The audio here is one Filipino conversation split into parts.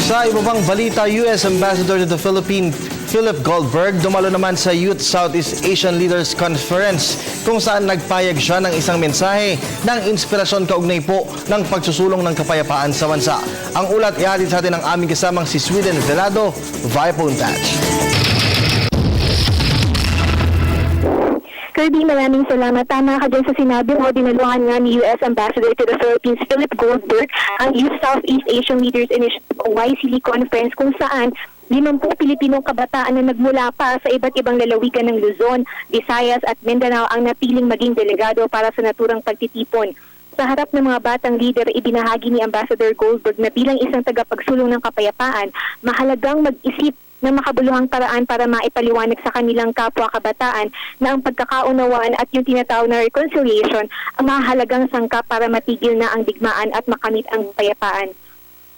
Sa iba pang balita, U.S. Ambassador to the Philippines Philip Goldberg dumalo naman sa Youth Southeast Asian Leaders Conference kung saan nagpayag siya ng isang mensahe ng inspirasyon kaugnay po ng pagsusulong ng kapayapaan sa bansa. Ang ulat ihatid sa atin ng aming kasamang si Sweden Velado via phone touch. Kirby, maraming salamat. Tama ka dyan sa sinabi mo, dinaluhan nga ni U.S. Ambassador to the Philippines, Philip Goldberg, ang Youth Southeast Asian Leaders Initiative o YCL Conference kung saan 50 Pilipinong kabataan na nagmula pa sa iba't ibang lalawigan ng Luzon, Visayas at Mindanao ang napiling maging delegado para sa naturang pagtitipon. Sa harap ng mga batang leader, ibinahagi ni Ambassador Goldberg na bilang isang tagapagsulong ng kapayapaan, mahalagang mag-isip ng makabuluhang paraan para maipaliwanag sa kanilang kapwa kabataan na ang pagkakaunawaan at yung tinatawag na reconciliation ang mahalagang sangkap para matigil na ang digmaan at makamit ang kapayapaan.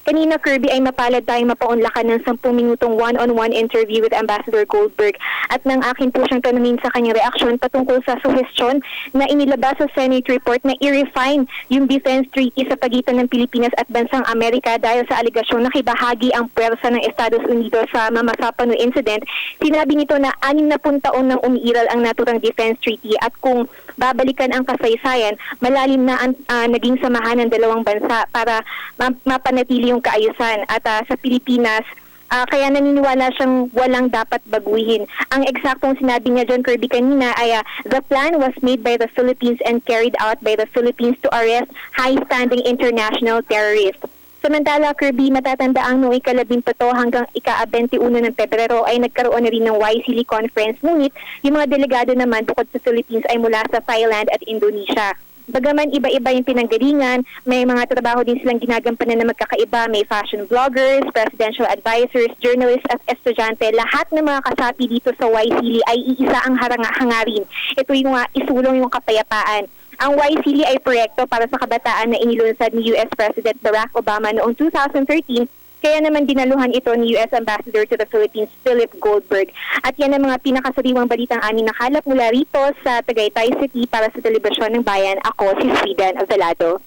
Kanina, Kirby, ay mapalad tayong mapaunlakan ng 10 minutong one-on-one interview with Ambassador Goldberg at nang akin po siyang tanungin sa kanyang reaksyon patungkol sa suhestyon na inilabas sa Senate report na i-refine yung defense treaty sa pagitan ng Pilipinas at bansang Amerika dahil sa aligasyon na kibahagi ang pwersa ng Estados Unidos sa Mamasapano incident. Sinabi nito na 60 taon nang umiiral ang naturang defense treaty at kung babalikan ang kasaysayan, malalim na ang naging samahan ng dalawang bansa para mapanatili yung kaayusan at sa Pilipinas, kaya naniniwala siyang walang dapat baguhin. Ang eksaktong sinabi niya John Kirby kanina ay the plan was made by the Philippines and carried out by the Philippines to arrest high-standing international terrorists. Samantala, Kirby, matatandaan noong ika-17 hanggang ika-21 ng Pebrero ay nagkaroon na rin ng YCL conference. Ngunit yung mga delegado naman bukod sa Philippines ay mula sa Thailand at Indonesia. Bagaman iba-iba yung pinanggalingan, may mga trabaho din silang ginagampanan na magkakaiba. May fashion vloggers, presidential advisors, journalists at estudyante. Lahat ng mga kasapi dito sa YCL ay iisa ang hangarin. Ito yung isulong yung kapayapaan. Ang YCL ay proyekto para sa kabataan na inilunsad ni US President Barack Obama noong 2013. Kaya naman dinaluhan ito ni US Ambassador to the Philippines, Philip Goldberg. At yan ang mga pinakasariwang balitang aming nakalap mula rito sa Tagaytay City para sa Telebisyon ng Bayan. Ako si Sweden Velado.